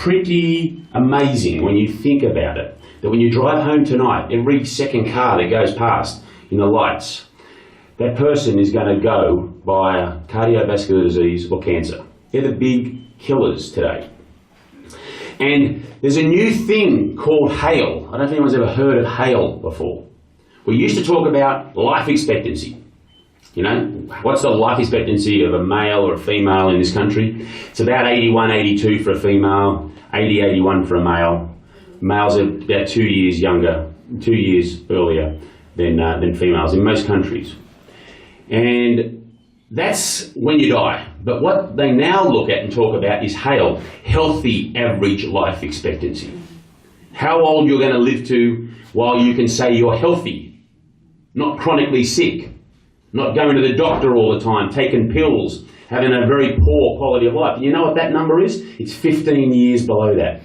pretty amazing when you think about it, that when you drive home tonight, every second car that goes past in the lights, that person is going to go by cardiovascular disease or cancer. They're the big killers today. And there's a new thing called HAIL. I don't know if anyone's ever heard of HAIL before. We used to talk about life expectancy. You know, what's the life expectancy of a male or a female in this country? It's about 81, 82 for a female, 80, 81 for a male. Males are about 2 years younger, 2 years earlier than females in most countries. And that's when you die. But what they now look at and talk about is HAIL, healthy average life expectancy. How old you're going to live to while you can say you're healthy, not chronically sick, not going to the doctor all the time, taking pills, having a very poor quality of life. And you know what that number is? It's 15 years below that.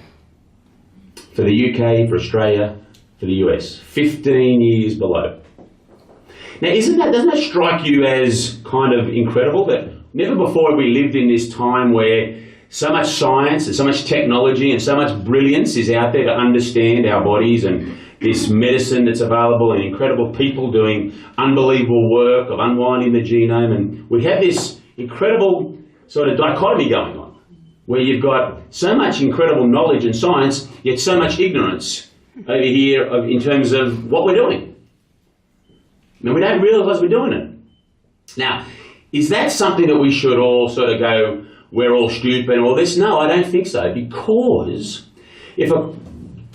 For the UK, for Australia, for the US. 15 years below. Now, doesn't that strike you as kind of incredible that never before have we lived in this time where so much science and so much technology and so much brilliance is out there to understand our bodies, and this medicine that's available and incredible people doing unbelievable work of unwinding the genome, and we have this incredible sort of dichotomy going on where you've got so much incredible knowledge and science, yet so much ignorance over here in terms of what we're doing. And we don't realise we're doing it. Now, is that something that we should all sort of go, we're all stupid and all this? No, I don't think so, because if a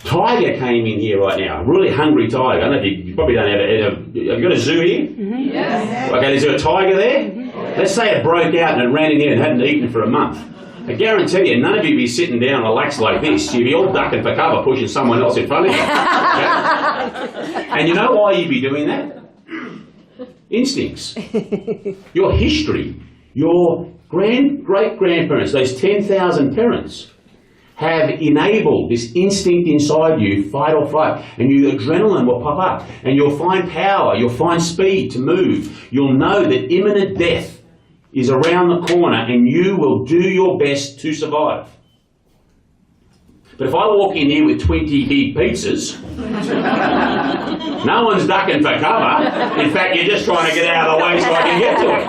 tiger came in here right now, a really hungry tiger, I don't know if you probably don't have you got a zoo here? Mm-hmm. Yes. Okay, is there a tiger there? Mm-hmm. Let's say it broke out and it ran in here and hadn't eaten for a month. I guarantee you, none of you would be sitting down relaxed like this. You'd be all ducking for cover, pushing someone else in front of you. And you know why you'd be doing that? Instincts. Your history, your great-grandparents, those 10,000 parents, have enabled this instinct inside you, fight or flight, and your adrenaline will pop up, and you'll find power, you'll find speed to move. You'll know that imminent death is around the corner, and you will do your best to survive. But if I walk in here with 20 big pizzas, no one's ducking for cover. In fact, you're just trying to get out of the way so I can get to it.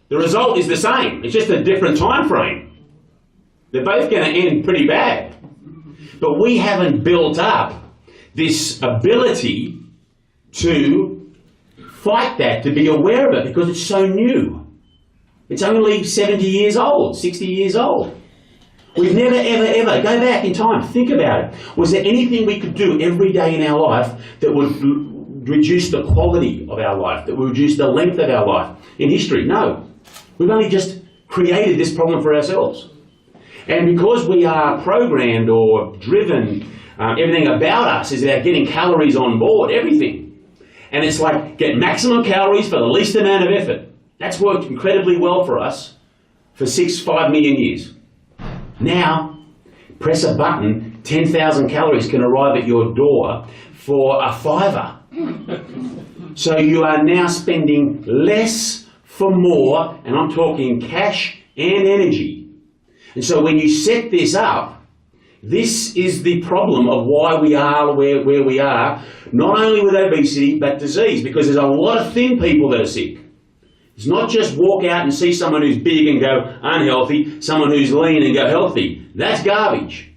The result is the same. It's just a different time frame. They're both going to end pretty bad. But we haven't built up this ability to fight that, to be aware of it, because it's so new. It's only 70 years old, 60 years old. We've never, ever, ever, go back in time, think about it. Was there anything we could do every day in our life that would reduce the quality of our life, that would reduce the length of our life in history? No. We've only just created this problem for ourselves. And because we are programmed or driven, everything about us is about getting calories on board, everything. And it's like, get maximum calories for the least amount of effort. That's worked incredibly well for us for 5 million years. Now, press a button, 10,000 calories can arrive at your door for a $5. So you are now spending less for more, and I'm talking cash and energy. And so when you set this up, this is the problem of why we are where we are, not only with obesity, but disease, because there's a lot of thin people that are sick. It's not just walk out and see someone who's big and go unhealthy, someone who's lean and go healthy. That's garbage.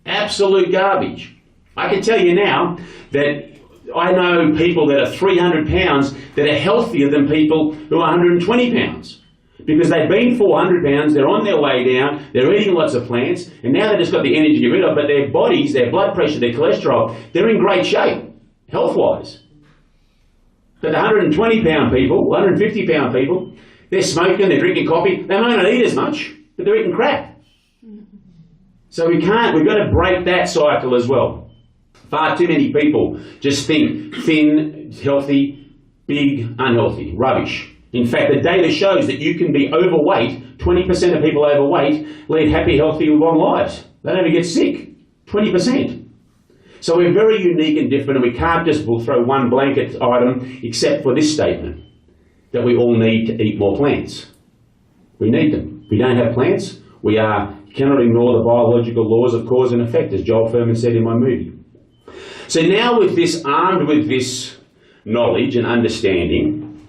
Absolute garbage. I can tell you now that I know people that are 300 pounds that are healthier than people who are 120 pounds. Because they've been 400 pounds, they're on their way down, they're eating lots of plants, and now they've just got the energy to get rid of, but their bodies, their blood pressure, their cholesterol, they're in great shape, health-wise. But the 120-pound people, 150-pound people, they're smoking, they're drinking coffee, they might not eat as much, but they're eating crap. So we've got to break that cycle as well. Far too many people just think thin, healthy, big, unhealthy, rubbish. In fact, the data shows that you can be overweight, 20% of people overweight lead happy, healthy, long lives. They don't even get sick, 20%. So we're very unique and different, and we can't just throw one blanket item except for this statement, that we all need to eat more plants. We need them. If we don't have plants, We cannot ignore the biological laws of cause and effect, as Joel Furman said in my movie. So now armed with this knowledge and understanding,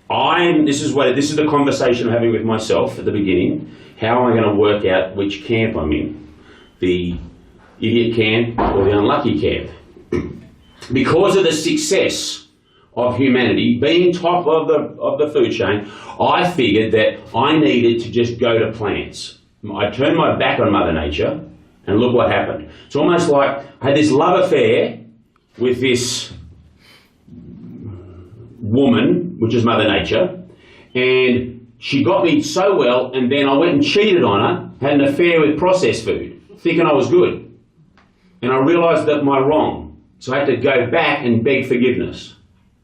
this is the conversation I'm having with myself at the beginning. How am I going to work out which camp I'm in? The idiot camp or the unlucky camp? Because of the success of humanity being top of the food chain, I figured that I needed to just go to plants. I turned my back on Mother Nature, and look what happened. It's almost like I had this love affair with this woman, which is Mother Nature, and she got me so well, and then I went and cheated on her, had an affair with processed food, thinking I was good. And I realised that my wrong. So I had to go back and beg forgiveness.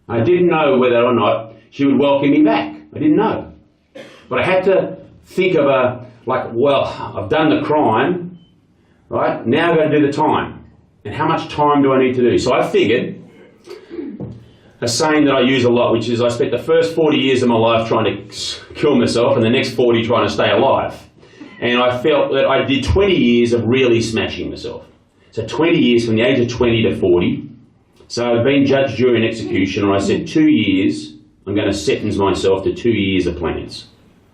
I didn't know whether or not she would welcome me back. I didn't know. But I had to think of I've done the crime, right? Now I've got to do the time. And how much time do I need to do? So I figured a saying that I use a lot, which is I spent the first 40 years of my life trying to kill myself and the next 40 trying to stay alive. And I felt that I did 20 years of really smashing myself. So 20 years from the age of 20 to 40. So I've been judge, jury and executioner. I said 2 years, I'm going to sentence myself to 2 years of plants.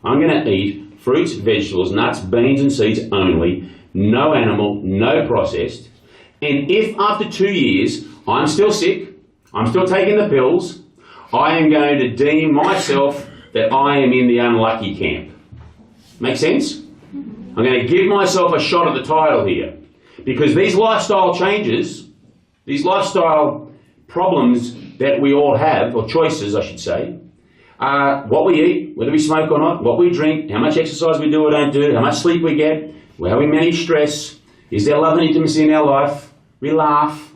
I'm going to eat fruits, vegetables, nuts, beans and seeds only, no animal, no processed. And if after 2 years I'm still sick, I'm still taking the pills, I am going to deem myself that I am in the unlucky camp. Make sense? I'm going to give myself a shot at the title here. Because these lifestyle changes, these lifestyle problems that we all have, or choices I should say, are what we eat, whether we smoke or not, what we drink, how much exercise we do or don't do, how much sleep we get, how we manage stress, is there love and intimacy in our life, we laugh.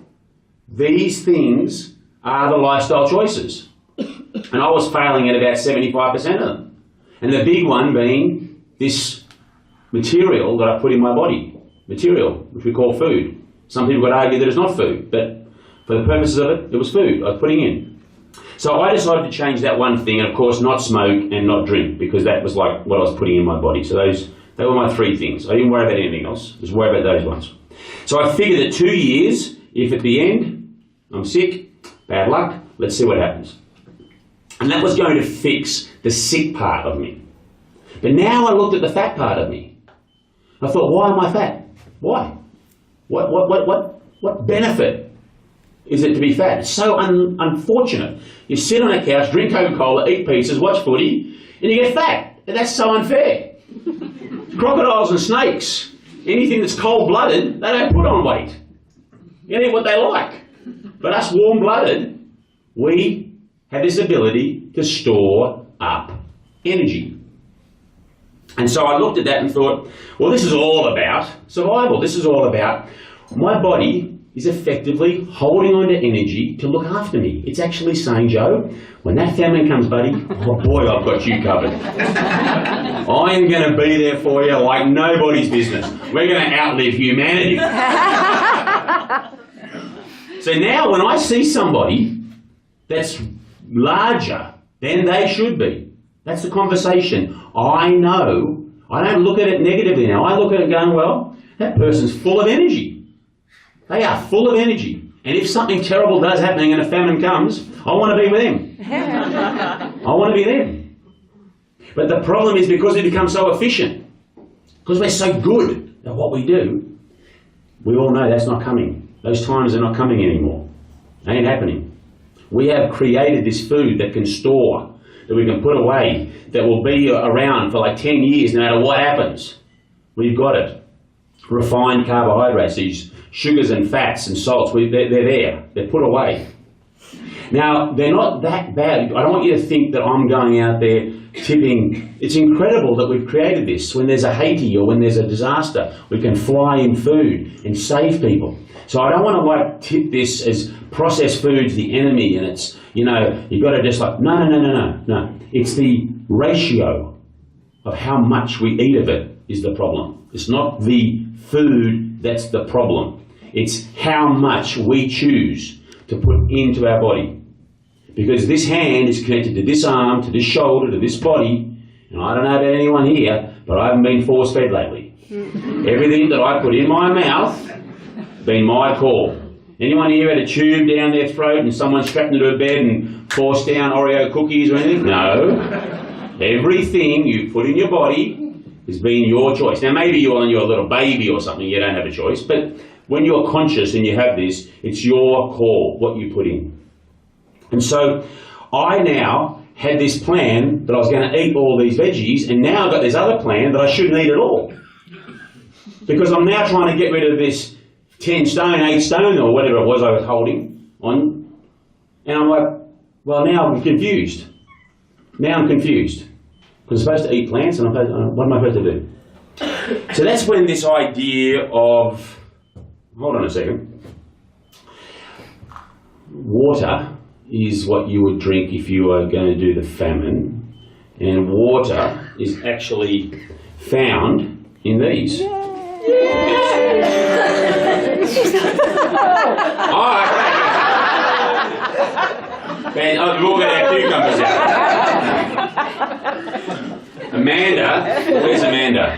These things are the lifestyle choices. And I was failing at about 75% of them. And the big one being this material that I put in my body. Material, which we call food. Some people would argue that it's not food, but for the purposes of it, it was food I was putting in. So I decided to change that one thing, and of course not smoke and not drink, because that was like what I was putting in my body. So they were my three things. I didn't worry about anything else, just worry about those ones. So I figured that 2 years, if at the end I'm sick, bad luck, let's see what happens. And that was going to fix the sick part of me. But now I looked at the fat part of me. I thought, why am I fat? Why? What benefit is it to be fat? It's so unfortunate. You sit on a couch, drink Coca-Cola, eat pizzas, watch footy, and you get fat. And that's so unfair. Crocodiles and snakes, anything that's cold-blooded, they don't put on weight. You eat what they like. But us warm-blooded, we have this ability to store up energy. And so I looked at that and thought, well, this is all about survival. This is all about my body is effectively holding on to energy to look after me. It's actually saying, Joe, when that famine comes, buddy, oh boy, I've got you covered. I am going to be there for you like nobody's business. We're going to outlive humanity. So now when I see somebody that's larger than they should be, that's the conversation. I know, I don't look at it negatively now. I look at it going, well, that person's full of energy. They are full of energy. And if something terrible does happen and a famine comes, I want to be with them. I want to be them. But the problem is because we become so efficient, because we're so good at what we do, we all know that's not coming. Those times are not coming anymore. They ain't happening. We have created this food that can store, that we can put away, that will be around for like 10 years no matter what happens. We've got it. Refined carbohydrates, these sugars and fats and salts, they're there. They're put away. Now, they're not that bad. I don't want you to think that I'm going out there tipping. It's incredible that we've created this. When there's a Haiti or when there's a disaster, we can fly in food and save people. So I don't want to like tip this as processed food's the enemy and it's, you know, you've got to just like, no. It's the ratio of how much we eat of it is the problem. It's not the food that's the problem. It's how much we choose to put into our body. Because this hand is connected to this arm, to this shoulder, to this body. And I don't know about anyone here, but I haven't been force-fed lately. Everything that I put in my mouth, been my call. Anyone here had a tube down their throat and someone strapped into a bed and forced down Oreo cookies or anything? No. Everything you put in your body has been your choice. Now maybe you're a little baby or something, you don't have a choice, but when you're conscious and you have this, it's your call, what you put in. And so I now had this plan that I was going to eat all these veggies, and now I've got this other plan that I shouldn't eat at all. Because I'm now trying to get rid of this 10 stone, 8 stone, or whatever it was I was holding on. And I'm like, well, now I'm confused. Now I'm confused. Because I'm supposed to eat plants, and what am I supposed to do? So that's when this idea of, hold on a second, water is what you would drink if you were going to do the famine, and water is actually found in these. And we've all got our cucumbers out. Amanda, where's Amanda?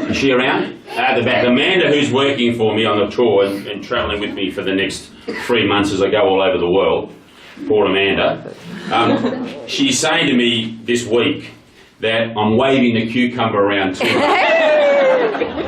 Is she around? At the back. Amanda, who's working for me on the tour and travelling with me for the next 3 months as I go all over the world. Poor Amanda. She's saying to me this week that I'm waving the cucumber around too much.